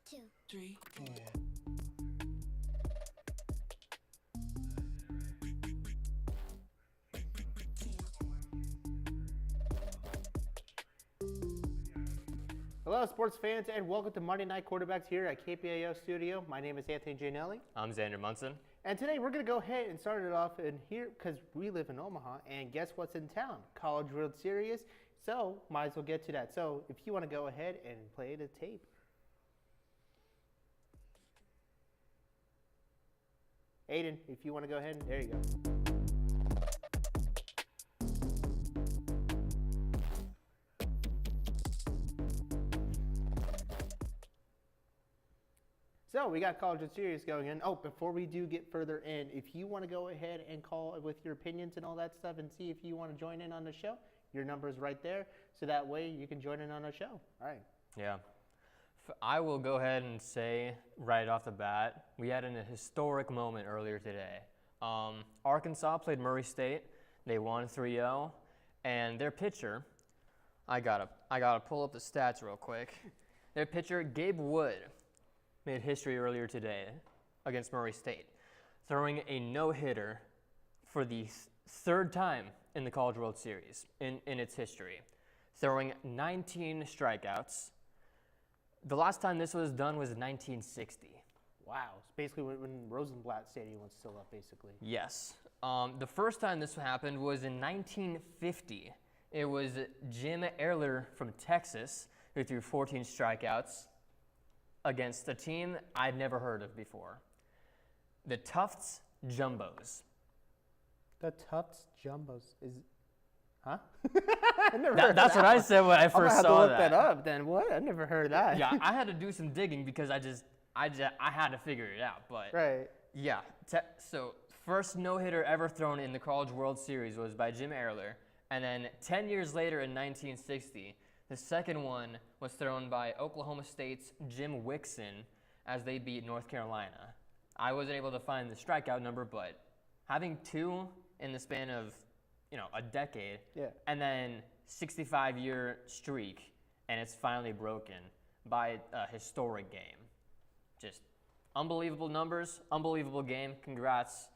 2, 3, 4. Hello, sports fans, and welcome to Monday Night Quarterbacks here at KPAO Studio. My name is Anthony Gianelli. I'm Xander Munson. And today we're going to go ahead and start it off in here because we live in Omaha, and guess what's in town? College World Series. So, might as well get to that. So, if you want to go ahead and play the tape. Aiden, if you want to go ahead, there you go. So we got College World Series going in. Oh, before we do get further in, if you want to go ahead and call with your opinions and all that stuff and see if you want to join in on the show, your number is right there. So that way you can join in on the show. All right. Yeah. I will go ahead and say right off the bat, we had a historic moment earlier today. Arkansas played Murray State. They won 3-0. And their pitcher, I gotta pull up the stats real quick. Their pitcher, Gabe Wood, made history earlier today against Murray State, throwing a no-hitter for the third time in the College World Series in its history, throwing 19 strikeouts. The last time this was done was 1960. Wow. It's basically when Rosenblatt Stadium was still up, basically. Yes. The first time this happened was in 1950. It was Jim Ehrler from Texas who threw 14 strikeouts against a team I'd never heard of before. The Tufts Jumbos. The Tufts Jumbos is, huh? That's what I said when I first I'm gonna have saw to look that up. Then what? I never heard that. Yeah, I had to do some digging because I had to figure it out. But Right. yeah, so first no-hitter ever thrown in the College World Series was by Jim Ehrler, and then 10 years later in 1960. The second one was thrown by Oklahoma State's Jim Wixon as they beat North Carolina. I wasn't able to find the strikeout number, but having two in the span of, a decade, Yeah. and then 65-year streak, and it's finally broken by a historic game. Just unbelievable numbers, unbelievable game. Congrats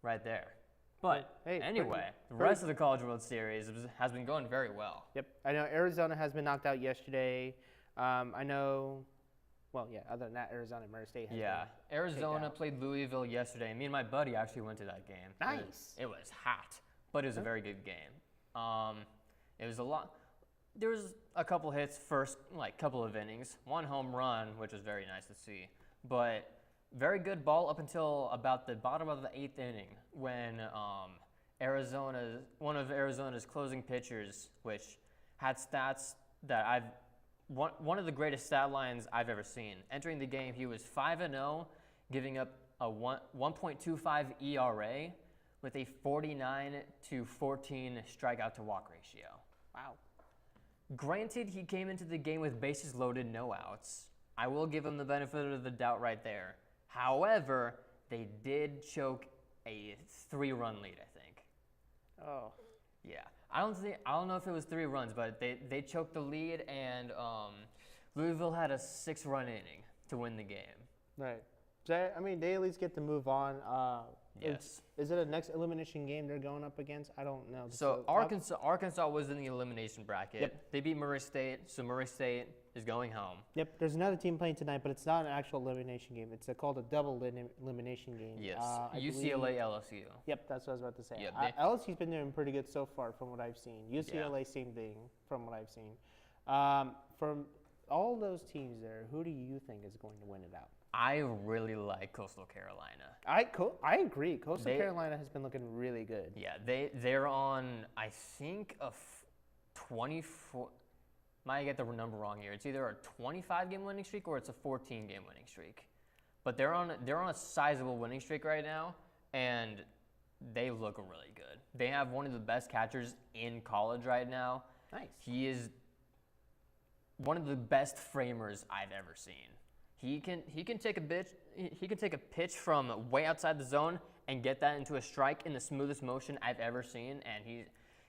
right there. But Hey, anyway, the rest of the College World Series has been going very well. Yep. I know Arizona has been knocked out yesterday. I know, other than that, Arizona and Murray State has Yeah, been Arizona out. played Louisville yesterday. Me and my buddy actually went to that game. Nice. It was hot, but it was a very good game. It was a lot. There was a couple hits first, couple of innings. One home run, which was very nice to see. But very good ball up until about the bottom of the 8th inning when one of Arizona's closing pitchers, which had stats that one of the greatest stat lines I've ever seen. Entering the game, he was 5-0, giving up a 1.25 ERA with a 49-14 strikeout to walk ratio. Wow. Granted, he came into the game with bases loaded, no outs. I will give him the benefit of the doubt right there. However, they did choke a 3-run lead, I think. Oh. Yeah. I don't know if it was 3 runs, but they choked the lead, and Louisville had a 6-run inning to win the game. Right. So, they at least get to move on. Yes. Is it a next elimination game they're going up against? I don't know. So Arkansas was in the elimination bracket. Yep. They beat Murray State, so Murray State is going home. Yep. There's another team playing tonight, but it's not an actual elimination game. It's called a double elimination game. Yes. I UCLA, believe, LSU. Yep, that's what I was about to say. Yep, LSU's been doing pretty good so far from what I've seen. UCLA, same thing from what I've seen. From all those teams there, who do you think is going to win it out? I really like Coastal Carolina. I agree. Coastal Carolina has been looking really good. Yeah, they're on, I think, a 24. Might get the number wrong here. It's either a 25-game winning streak or it's a 14-game winning streak. But they're on a sizable winning streak right now, and they look really good. They have one of the best catchers in college right now. Nice. He is one of the best framers I've ever seen. He can take a pitch from way outside the zone and get that into a strike in the smoothest motion I've ever seen, and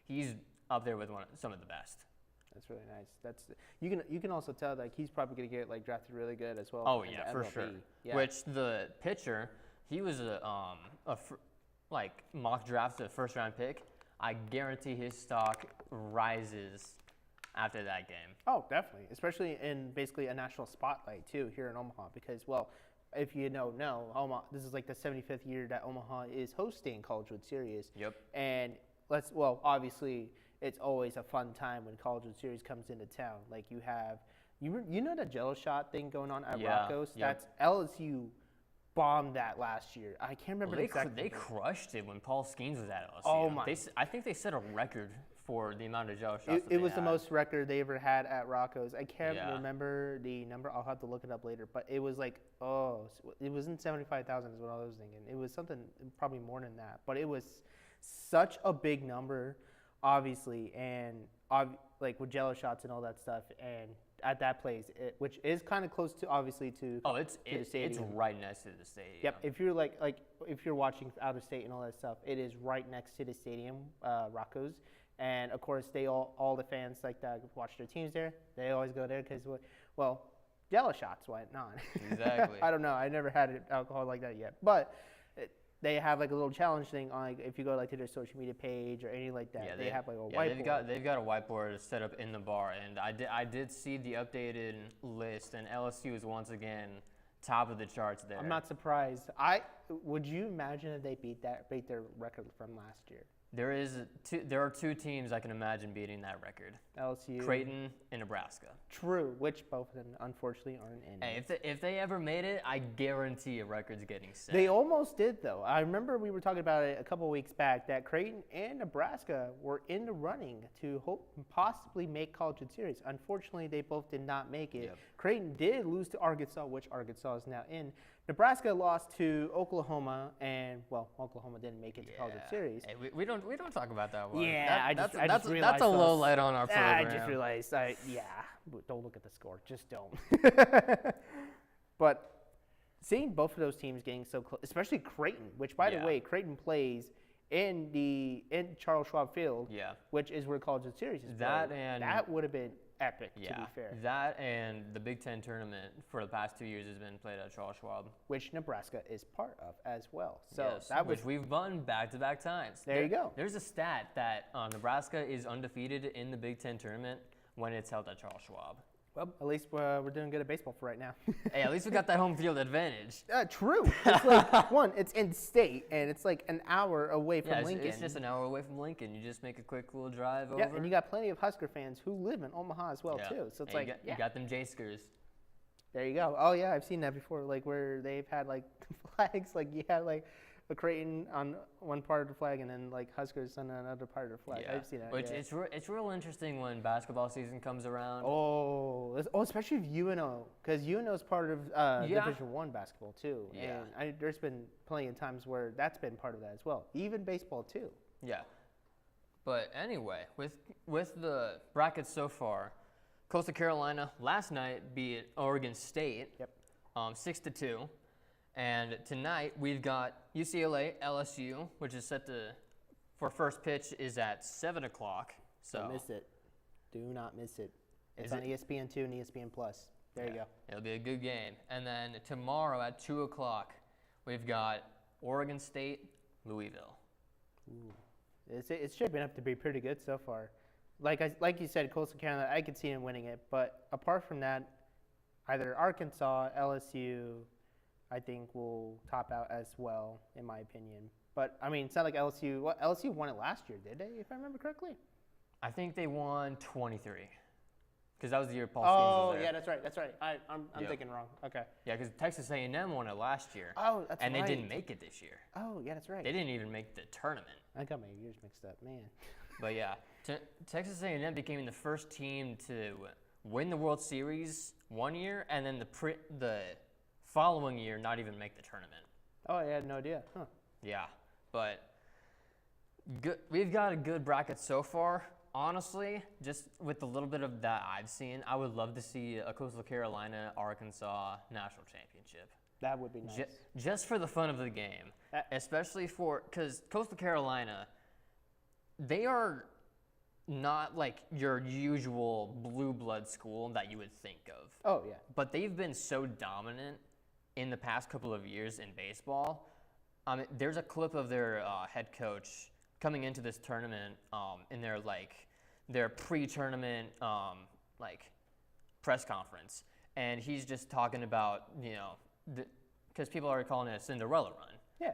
he's up there with some of the best. That's really nice. You can also tell like he's probably gonna get like drafted really good as well. Oh in yeah, the for MLB. sure. Yeah. Which the pitcher, he was like mock draft a first round pick. I guarantee his stock rises after that game. Oh, definitely, especially in basically a national spotlight too here in Omaha because well, if you know, Omaha. This is like the 75th year that Omaha is hosting College World Series. Yep. And obviously it's always a fun time when College World Series comes into town. Like you have, you know the Jello shot thing going on at Yeah, Rocco's. yep. That's LSU bombed that last year. I can't remember Well, exactly. they crushed it when Paul Skeens was at LSU. Oh, my. I think they set a record for the amount of jello shots. that It they was the had. most record they ever had at Rocco's. I can't Yeah. remember the number. I'll have to look it up later. But it was like, it wasn't 75,000 is what I was thinking. It was something probably more than that. But it was such a big number, obviously, and like with Jello shots and all that stuff. And at that place, which is kind of close to obviously to Oh, the it's stadium. right next to the stadium. Yep. If you're like if you're watching out of state and all that stuff, it is right next to the stadium, Rocco's, and of course they all the fans like that watch their teams there. They always go there because well, Jello shots, why not? Exactly. I don't know. I never had alcohol like that yet, but they have like a little challenge thing on like if you go like to their social media page or anything like that. Yeah, they have like a yeah, whiteboard. they've got a whiteboard set up in the bar, and I did see the updated list, and LSU is once again top of the charts there. I'm not surprised. Would you imagine if they beat their record from last year? There are two teams I can imagine beating that record: LSU, Creighton and Nebraska. True, which both of them unfortunately aren't in. Hey, if they ever made it, I guarantee a record's getting set. They almost did, though. I remember we were talking about it a couple of weeks back that Creighton and Nebraska were in the running to possibly make College World Series. Unfortunately, they both did not make it. Yep. Creighton did lose to Arkansas, which Arkansas is now in. Nebraska lost to Oklahoma, and well, Oklahoma didn't make it to College World Series. Hey, we don't talk about that one. Yeah, I just realized that's a low light on our program. I just realized. Don't look at the score. Just don't. But seeing both of those teams getting so close, especially Creighton, which by the way, Creighton plays in Charles Schwab Field, which is where College World Series is played. That would have been epic, to be fair. That and the Big Ten tournament for the past 2 years has been played at Charles Schwab, which Nebraska is part of as well. So yes, which we've won back-to-back times. There you go. There's a stat that Nebraska is undefeated in the Big Ten tournament when it's held at Charles Schwab. Well, at least we're doing good at baseball for right now. Hey, at least we got that home field advantage. True. It's like, it's in state, and it's like an hour away from Lincoln. It's just an hour away from Lincoln. You just make a quick little drive over. Yeah, and you got plenty of Husker fans who live in Omaha as well, too. So it's you got them J-Skers. There you go. Oh, yeah, I've seen that before, like where they've had like flags, like you had like a Creighton on one part of the flag and then like Huskers on another part of the flag. Yeah. I've seen that. Which it's real interesting when basketball season comes around. Especially if UNO, because UNO is part of Division I basketball too. Yeah. And there's been plenty of times where that's been part of that as well. Even baseball too. Yeah. But anyway, with the brackets so far, Coastal Carolina last night beat Oregon State. Yep. 6-2. And tonight we've got UCLA, LSU, which is set for first pitch is at 7 o'clock. So don't miss it. Do not miss it. It's on ESPN2 and ESPN Plus. There you go. It'll be a good game. And then tomorrow at 2 o'clock, we've got Oregon State, Louisville. Ooh. It's shaping up to be pretty good so far. Like you said, Coastal Carolina, I could see him winning it. But apart from that, either Arkansas, LSU, I think will top out as well, in my opinion. But, I mean, it's not like LSU. Well, LSU won it last year, did they, if I remember correctly? I think they won 23. Because that was the year Paul Skeens was there. Yeah, that's right. I'm thinking wrong. Okay. Yeah, because Texas A&M won it last year. Oh, that's right. And they didn't make it this year. Oh, yeah, that's right. They didn't even make the tournament. I got my years mixed up, man. But, yeah, Texas A&M became the first team to win the World Series one year, and then the following year not even make the tournament. Oh, I had no idea. Huh. Yeah, but we've got a good bracket so far. Honestly, just with the little bit of that I've seen, I would love to see a Coastal Carolina-Arkansas national championship. That would be nice. Just for the fun of the game, especially because Coastal Carolina, they are not like your usual blue blood school that you would think of. Oh, yeah. But they've been so dominant in the past couple of years in baseball. There's a clip of their head coach coming into this tournament in their pre-tournament press conference, and he's just talking about because people are calling it a Cinderella run. Yeah.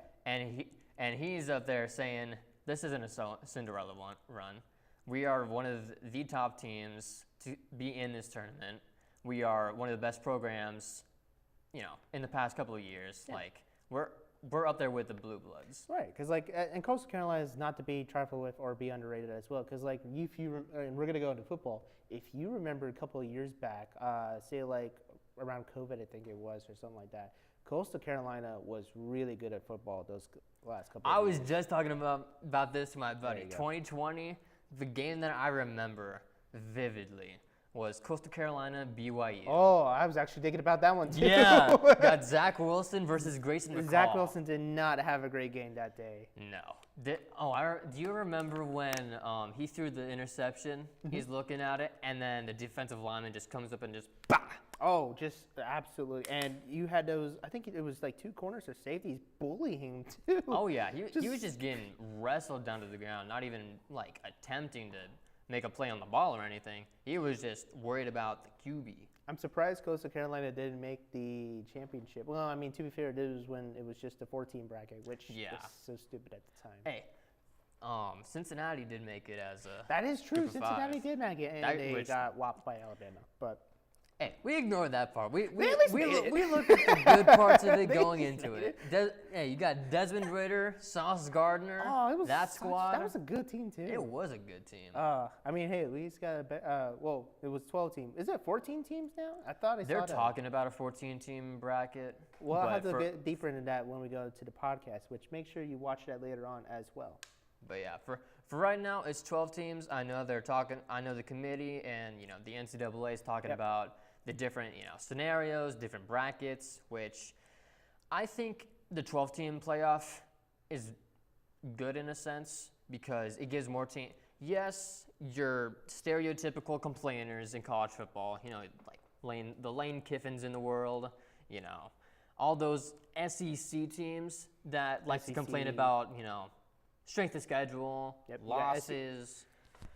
And he's up there saying this isn't a Cinderella run. We are one of the top teams to be in this tournament. We are one of the best programs, in the past couple of years. Yeah. Like we're up there with the Blue Bloods. Right, because and Coastal Carolina is not to be trifled with or be underrated as well. Because and we're gonna go into football. If you remember a couple of years back, say around COVID, I think it was, or something like that. Coastal Carolina was really good at football those last couple of years. I was just talking about this to my buddy. 2020, the game that I remember vividly was Coastal Carolina BYU. Oh, I was actually thinking about that one too. Yeah, got Zach Wilson versus Grayson McCall. Zach Wilson did not have a great game that day. No. Do you remember when he threw the interception? Mm-hmm. He's looking at it, and then the defensive lineman just comes up and just bah! Oh, just absolutely. And you had those, I think it was like two corners or safeties bullying him too. Oh, yeah. He was just getting wrestled down to the ground, not even attempting to make a play on the ball or anything. He was just worried about the QB. I'm surprised Coastal Carolina didn't make the championship. Well, I mean, to be fair, this was when it was just a 14 bracket, which was so stupid at the time. Hey, Cincinnati did make it as a That is true. Cincinnati 5. did make it, and they got whopped by Alabama. But hey, we ignored that part. We looked at the good parts of it going into it. Hey, you got Desmond Ritter, Sauce Gardner. Oh, it was that squad. That was a good team too. It was a good team. I mean, hey, at least got it was 12 teams. Is it 14 teams now? I thought they're talking about a 14-team bracket. Well, I'll have to get deeper into that when we go to the podcast, which make sure you watch that later on as well. But yeah, for right now, it's 12 teams. I know they're talking. I know the committee and the NCAA is talking about the different scenarios, different brackets, which I think the 12-team playoff is good in a sense because it gives more teams. Yes, your stereotypical complainers in college football, the Lane Kiffins in the world, all those SEC teams that like to complain about, strength of schedule, losses.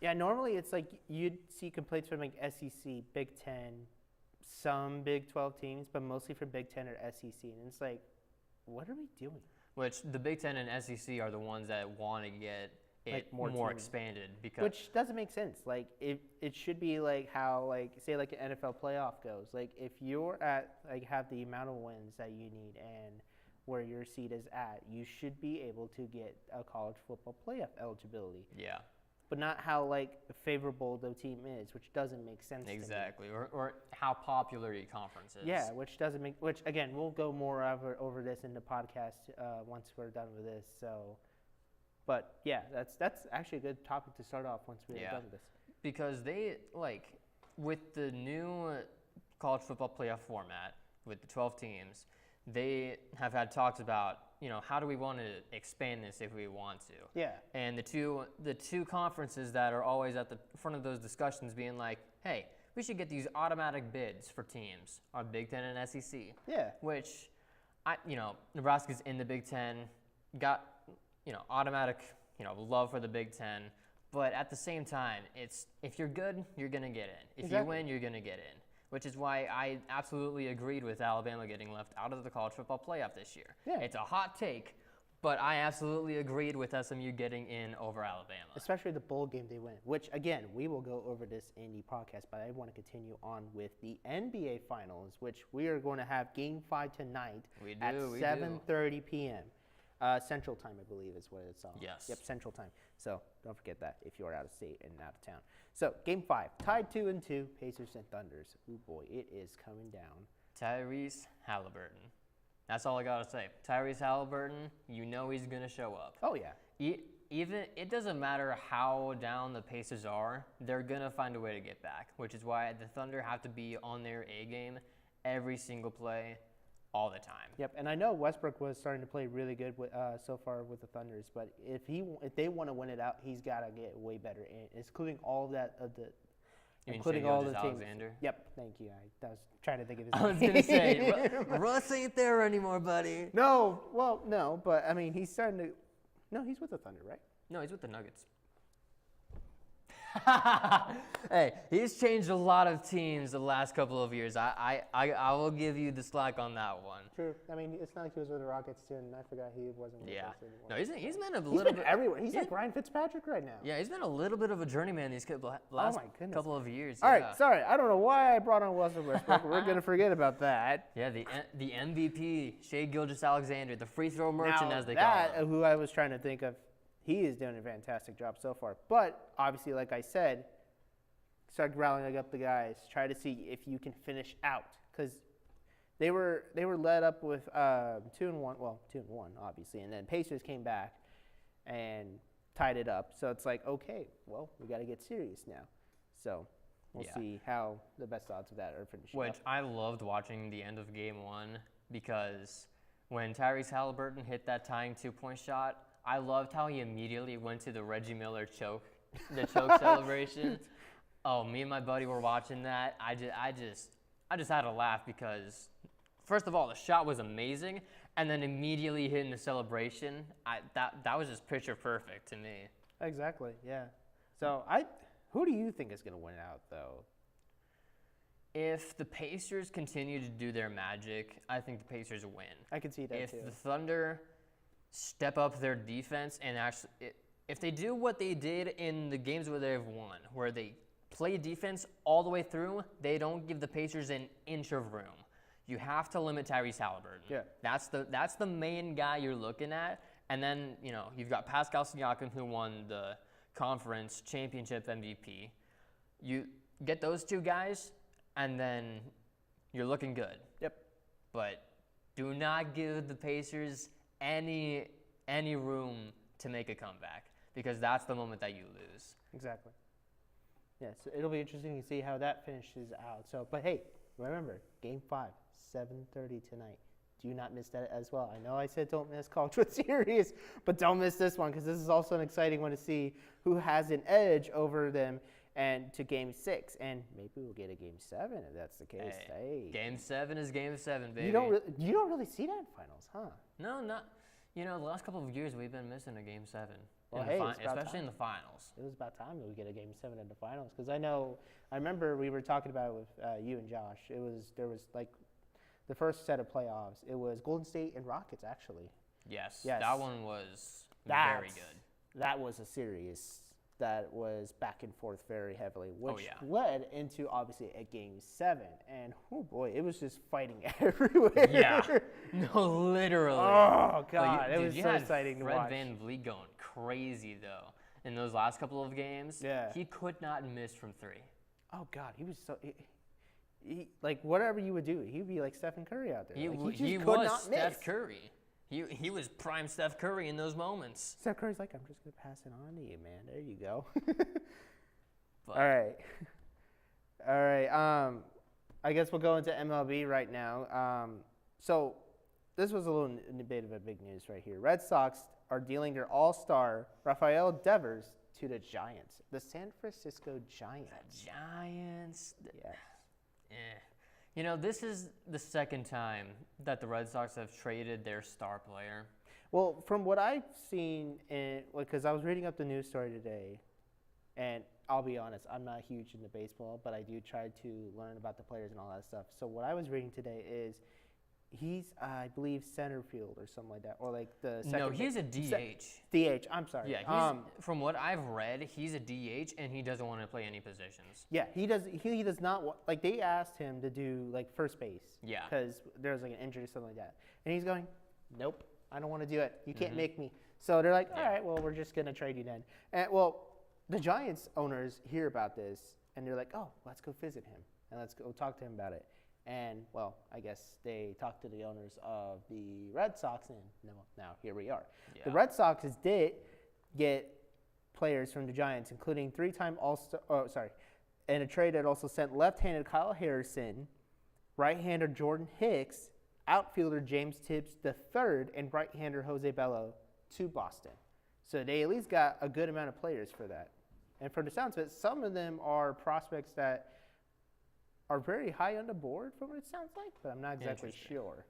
Yeah, normally it's like you'd see complaints from SEC, Big Ten, some Big 12 teams, but mostly from Big Ten or SEC. And it's like, what are we doing? Which the Big Ten and SEC are the ones that want to get it more expanded. Which doesn't make sense. Like, it should be like how, say, an NFL playoff goes. Like, if you're at, have the amount of wins that you need and where your seed is at, you should be able to get a college football playoff eligibility. Yeah. But not how favorable the team is, which doesn't make sense. Exactly, or how popular your conference is. Yeah, which doesn't make. Which again, we'll go more over this in the podcast once we're done with this. So, but yeah, that's actually a good topic to start off once we're done with this. Because they with the new college football playoff format with the 12 teams, they have had talks about how do we want to expand this if we want to. Yeah. And the two conferences that are always at the front of those discussions being like, hey, we should get these automatic bids for teams are Big Ten and SEC. Yeah. Which, Nebraska's in the Big Ten, got automatic love for the Big Ten, but at the same time, it's if you're good, you're gonna get in. If you win, you're gonna get in. Which is why I absolutely agreed with Alabama getting left out of the college football playoff this year. Yeah. It's a hot take, but I absolutely agreed with SMU getting in over Alabama. Especially the bowl game they win, which, again, we will go over this in the podcast, but I want to continue on with the NBA Finals, which we are going to have Game 5 tonight at 7:30 p.m. Central Time, I believe, is what it's on. Yes. Yep, Central Time. So don't forget that if you're out of state and out of town. So Game 5, tied 2-2, Pacers and Thunders. Ooh boy, it is coming down. Tyrese Halliburton. That's all I gotta say. Tyrese Halliburton, he's gonna show up. Oh yeah. Even it doesn't matter how down the Pacers are, they're gonna find a way to get back. Which is why the Thunder have to be on their A game every single play. all the time. Yep, and I know Westbrook was starting to play really good with, so far with the Thunders, but if they want to win it out, he's got to get way better, including all of that of the. You mean Including Shai all the teams. Alexander? Yep, thank you. I was trying to think of his I was name. going to say, Russ ain't there anymore, buddy. No, well, no, but I mean, he's starting to. No, he's with the Thunder, right? No, he's with the Nuggets. Hey, he's changed a lot of teams the last couple of years. I will give you the slack on that one. True. I mean, it's not like he was with the Rockets too, and I forgot he wasn't with Yeah. us anymore. No, he's been a He's little been bit everywhere. He's like Ryan Fitzpatrick right now. Yeah, he's been a little bit of a journeyman these last my goodness. couple of years. All yeah. right, sorry. I don't know why I brought on Russell Westbrook. We're going to forget about that. Yeah, the MVP, Shai Gilgeous-Alexander, the free throw merchant, Now, as they call him. who I was trying to think of, he is doing a fantastic job so far. But obviously, like I said, start rallying up the guys. Try to see if you can finish out, because they were led up with 2-1. Well, 2-1 obviously, and then Pacers came back and tied it up. So it's like, okay, well, we got to get serious now. So we'll see how the best odds of that are finishing. Which up. I loved watching the end of Game 1, because when Tyrese Halliburton hit that tying 2-point shot, I loved how he immediately went to the Reggie Miller choke celebration. Oh, me and my buddy were watching that. I just had to laugh, because first of all, the shot was amazing, and then immediately hitting the celebration, that was just picture perfect to me. Exactly. Yeah. So who do you think is going to win out though? If the Pacers continue to do their magic, I think the Pacers win. I can see that If too. the Thunder step up their defense and actually, if they do what they did in the games where they've won, where they play defense all the way through, they don't give the Pacers an inch of room. You have to limit Tyrese Halliburton. Yeah. That's the main guy you're looking at. And then, you've got Pascal Siakam, who won the conference championship MVP. You get those two guys, and then you're looking good. Yep. But do not give the Pacers any room to make a comeback, because that's the moment that you lose. Exactly. Yeah, so it'll be interesting to see how that finishes out. So, but hey, remember, Game 5, 7:30 tonight. Do not miss that as well. I know I said don't miss College World Series, but don't miss this one, because this is also an exciting one to see who has an edge over them and to Game 6. And maybe we'll get a Game 7 if that's the case. Hey. Game 7 is Game 7, baby. You don't really see that in finals, huh? No, not. The last couple of years we've been missing a Game 7. Well, especially in the finals. It was about time that we get a Game 7 in the finals, because I remember we were talking about it with you and Josh. There was like the first set of playoffs. It was Golden State and Rockets, actually. Yes. That one was very good. That was a series that was back and forth very heavily, which yeah. led into obviously a Game 7. And oh boy, it was just fighting everywhere. Yeah. No, literally. Oh God, it was so exciting to Fred watch. Van Vliet going crazy though in those last couple of games. Yeah. He could not miss from 3. Oh God, he was so. He, like whatever you would do, he'd be like Stephen Curry out there. He could was not Steph miss. Curry. He was prime Steph Curry in those moments. Steph Curry's like, I'm just gonna pass it on to you, man. There you go. But, All right. I guess we'll go into MLB right now. So this was a little bit of a big news right here. Red Sox are dealing their all-star Rafael Devers to the Giants, the San Francisco Giants. The Giants. Yes. This is the second time that the Red Sox have traded their star player. Well, from what I've seen, because I was reading up the news story today, and I'll be honest, I'm not huge into baseball, but I do try to learn about the players and all that stuff. So what I was reading today is he's, I believe, center field or something like that, or like the second. No, he's a DH. DH. I'm sorry. Yeah, from what I've read, he's a DH, and he doesn't want to play any positions. Yeah, he does. He does not want. Like they asked him to do like first base. Yeah. Because there was like an injury or something like that, and he's going, nope, I don't want to do it. You can't make me. So they're like, all right, well, we're just gonna trade you then. And well, the Giants owners hear about this, and they're like, oh, let's go visit him and let's go talk to him about it. And, well, I guess they talked to the owners of the Red Sox, and now here we are. Yeah. The Red Sox did get players from the Giants, including three-time All-Star, and a trade that also sent left-handed Kyle Harrison, right-hander Jordan Hicks, outfielder James Tibbs III and right-hander Jose Bello to Boston. So they at least got a good amount of players for that. And from the sounds of it, some of them are prospects that are very high on the board from what it sounds like, but I'm not exactly sure.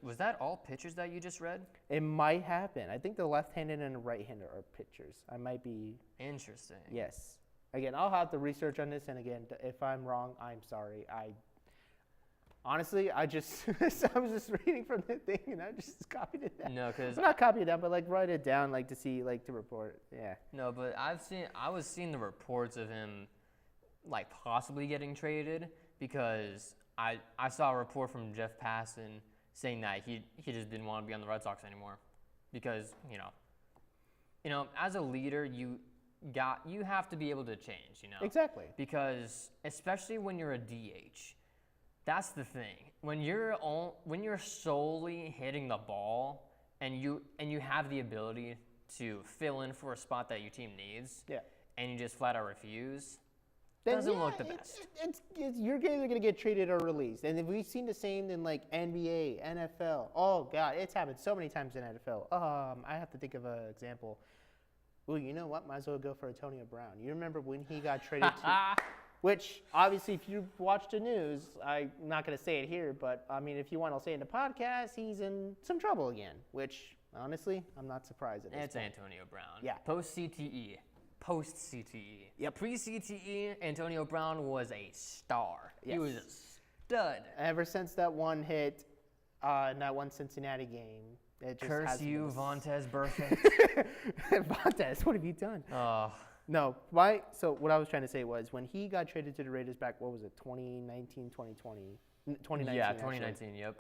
Was that all pitchers that you just read? It might happen. I think the left-handed and the right-hander are pitchers. I might be. Interesting. Yes. Again, I'll have to research on this, and again, if I'm wrong, I'm sorry. Honestly, I was just reading from the thing, and I just copied it down. No, because not copy it down, but like write it down, like to see, like to report. Yeah. No, but I was seeing the reports of him, like possibly getting traded because I saw a report from Jeff Passan saying that he just didn't want to be on the Red Sox anymore because you know as a leader you have to be able to change, Exactly. because especially when you're a DH, that's the thing. When you're solely hitting the ball and you have the ability to fill in for a spot that your team needs, Yeah. and you just flat out refuse, Then, doesn't yeah, look the best. Your guys are going to get traded or released. And if we've seen the same in like NBA, NFL. Oh, God, it's happened so many times in NFL. I have to think of an example. Well, you know what? Might as well go for Antonio Brown. You remember when he got traded to – which, obviously, if you watch the news, I'm not going to say it here, but, I mean, if you want, I'll say it in the podcast, he's in some trouble again, which, honestly, I'm not surprised at this It's point. Antonio Brown. Yeah. Post-CTE. Post-CTE. Yep. Pre-CTE, Antonio Brown was a star. Yes. He was a stud. Ever since that one hit in that one Cincinnati game, it just Curse has you, been Vontaze Burfict. Vontaze, what have you done? No, so what I was trying to say was when he got traded to the Raiders back, what was it, 2019, 2020? 2019, yeah, actually. 2019, yep.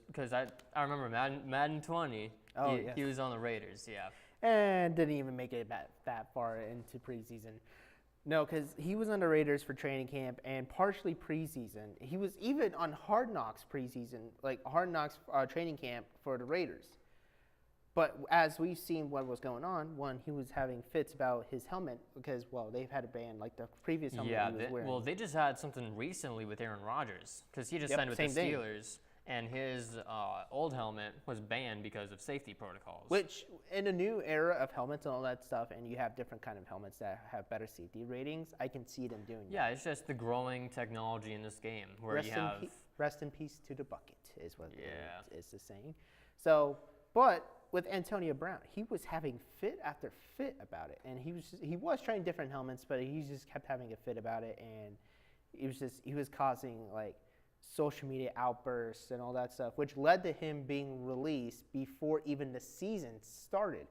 Because I remember Madden 20, Oh, he yes. was on the Raiders, yeah. And didn't even make it that far into preseason. No, because he was on the Raiders for training camp and partially preseason. He was even on Hard Knocks preseason, like Hard Knocks training camp for the Raiders. But as we've seen what was going on, one, he was having fits about his helmet because, well, they've had a ban like the previous helmet Yeah, he was wearing. well, they just had something recently with Aaron Rodgers because he just Yep, signed with the same thing. Steelers, and his old helmet was banned because of safety protocols. Which, in a new era of helmets and all that stuff, and you have different kind of helmets that have better safety ratings, I can see them doing yeah, it's just the growing technology in this game that. where you have. Rest in peace to the bucket is what Yeah. is the saying. So, but with Antonio Brown, he was having fit after fit about it, and he was trying different helmets, but he just kept having a fit about it, and he was causing like social media outbursts and all that stuff, which led to him being released before even the season started.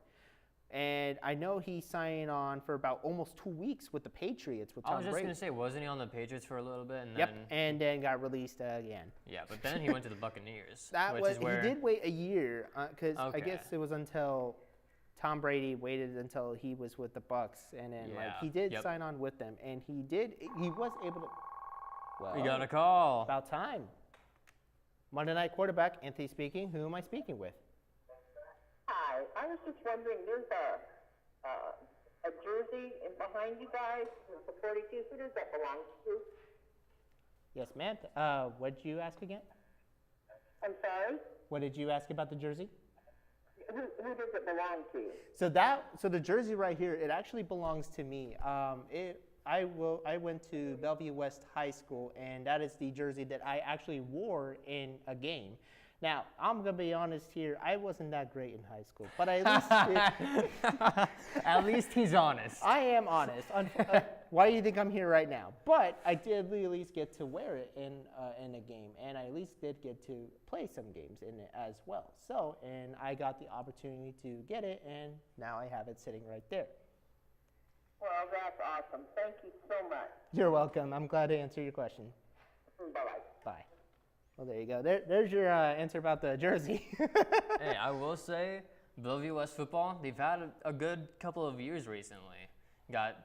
And I know he signed on for about almost 2 weeks with the Patriots with Tom I was just Brady. going to say, wasn't he on the Patriots for a little bit? And Yep, then, and then got released again. yeah, but then he went to the Buccaneers. That which was is where, he did wait a year because I Okay. guess it was until Tom Brady waited until he was with the Bucks, and then like Yeah, he did yep. sign on with them, and he was able to. Well, We got a call. about time. Monday Night Quarterback, Anthony speaking. Who am I speaking with? Hi, I was just wondering, there's a jersey in behind you guys, the 42. Who does that belong to? Yes, ma'am. What did you ask again? I'm sorry? What did you ask about the jersey? Who does it belong to? So the jersey right here, it actually belongs to me. I went to Bellevue West High School, and that is the jersey that I actually wore in a game. Now, I'm gonna be honest here. I wasn't that great in high school, but at least At least he's honest. I am honest. Why do you think I'm here right now? But I did at least get to wear it in a game, and I at least did get to play some games in it as well. So, and I got the opportunity to get it, and now I have it sitting right there. Well, that's awesome. Thank you so much. You're welcome. I'm glad to answer your question. Bye-bye. Bye. Well, there you go. There's your answer about the jersey. Hey, I will say, Bellevue West football, they've had a good couple of years recently. You got,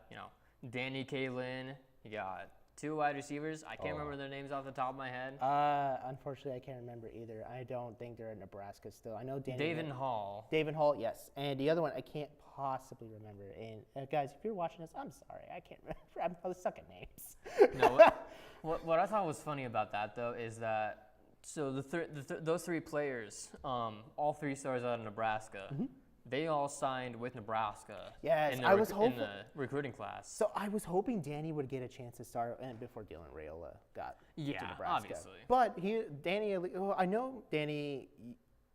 Danny Kaelin. You got 2 wide receivers. I can't remember their names off the top of my head. Unfortunately, I can't remember either. I don't think they're in Nebraska still. I know Danny. David Hall. David Hall, yes. And the other one, I can't possibly remember. And guys, if you're watching this, I'm sorry. I can't remember. I was suck at names. No, what I thought was funny about that, though, is that So those three players, all 3 stars out of Nebraska, they all signed with Nebraska. Yes, in the I was in hopeful. the recruiting class. So I was hoping Danny would get a chance to start and before Dylan Raiola got to Yeah, Nebraska. obviously. But I know Danny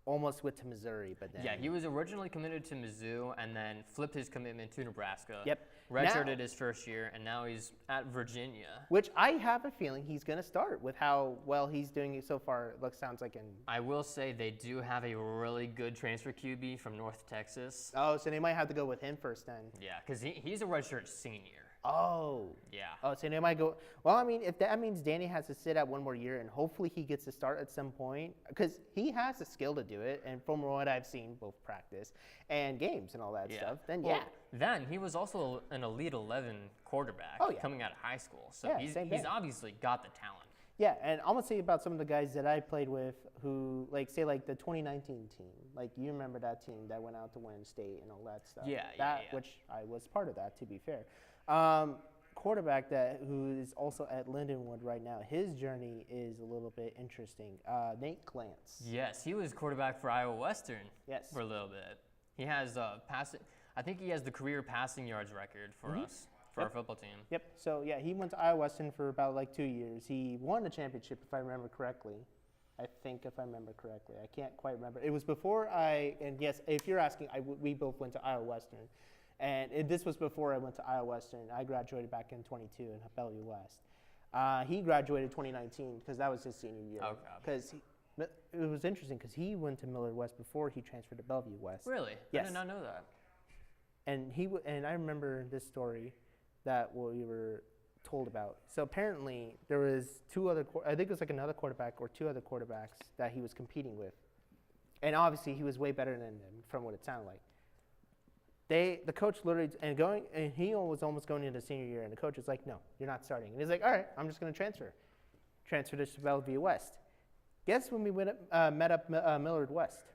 almost went to Missouri, but then Yeah, he was originally committed to Mizzou and then flipped his commitment to Nebraska. Yep. Redshirted Now- his first year, and now he's at Virginia. which I have a feeling he's going to start with how well he's doing so far. Sounds like in. I will say they do have a really good transfer QB from North Texas. Oh, so they might have to go with him first then. Yeah, because he's a redshirt senior. Oh. Yeah. Oh, so they might go. Well, I mean, if that means Danny has to sit out one more year, and hopefully he gets to start at some point, because he has the skill to do it, and from what I've seen, both practice and games and all that stuff, then Well, yeah. Then he was also an Elite 11 quarterback Oh, yeah. coming out of high school. So Yeah, he's same thing. obviously got the talent. Yeah, and I'm gonna say about some of the guys that I played with who, like, say, like the 2019 team. Like, you remember that team that went out to win state and all that stuff. Yeah, that, yeah. Which I was part of that, to be fair. Quarterback who is also at Lindenwood right now. His journey is a little bit interesting. Nate Glantz. Yes, he was quarterback for Iowa Western Yes. for a little bit. He has passing. I think he has the career passing yards record for us, for our football team. Yep. So yeah, he went to Iowa Western for about like 2 years. He won the championship, if I remember correctly. I think if I remember correctly, I can't quite remember. It was before and yes, if you're asking, we both went to Iowa Western, and this was before I went to Iowa Western. I graduated back in 22 in Bellevue West. He graduated 2019 because that was his senior year. Okay. Because it was interesting because he went to Millard West before he transferred to Bellevue West. Really? I Yes. did not know that. And and I remember this story that we were told about. So apparently there was I think it was like another quarterback or 2 other quarterbacks that he was competing with, and obviously he was way better than them from what it sounded like. The coach literally and he was almost going into senior year, and the coach was like, "No, you're not starting." And he's like, "All right, I'm just going to transfer to Bellevue West." Guess when we met up Millard West?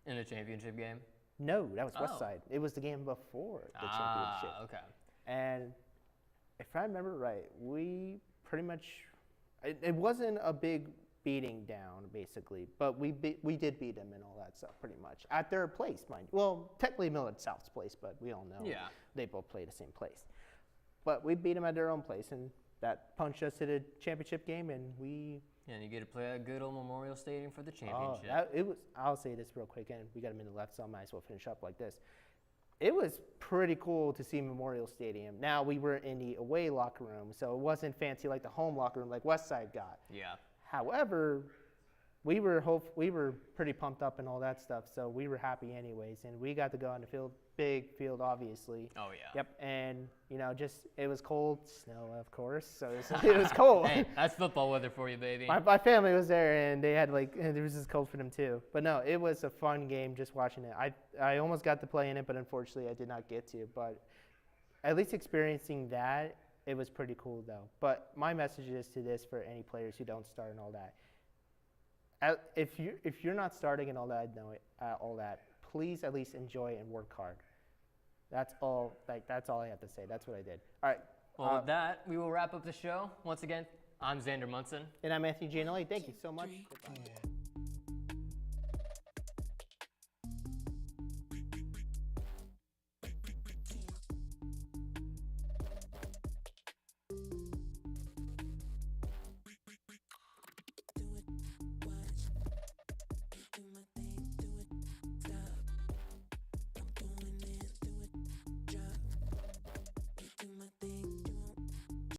In the championship game? No, that was Oh. Westside. It was the game before the championship. Okay. And if I remember right, we pretty much, it wasn't a big beating down, basically, but we did beat them and all that stuff pretty much at their place, mind you. Well, technically Millard South's place, but we all know Yeah. they both play the same place. But we beat them at their own place, and that punched us to the championship game, and we. Yeah, and you get to play at good old Memorial Stadium for the Oh, championship. I'll say this real quick, and we got a minute left, so I might as well finish up like this. It was pretty cool to see Memorial Stadium. Now, we were in the away locker room, so it wasn't fancy like the home locker room like Westside got. Yeah. However, we were pretty pumped up and all that stuff, so we were happy anyways, and we got to go on the field, big field, obviously. Oh, yeah. Yep, and it was cold, snow, of course, so it was cold. Hey, that's football weather for you, baby. My family was there, and they had and it was just cold for them too. But no, it was a fun game just watching it. I almost got to play in it, but unfortunately I did not get to. But at least experiencing that, it was pretty cool though. But my message is to this for any players who don't start and all that. If you're not starting and all that, please at least enjoy and work hard. That's all. That's all I have to say. That's what I did. All right. Well, with that, we will wrap up the show. Once again, I'm Xander Munson. And I'm Anthony Gianelli. Thank you so much. Goodbye.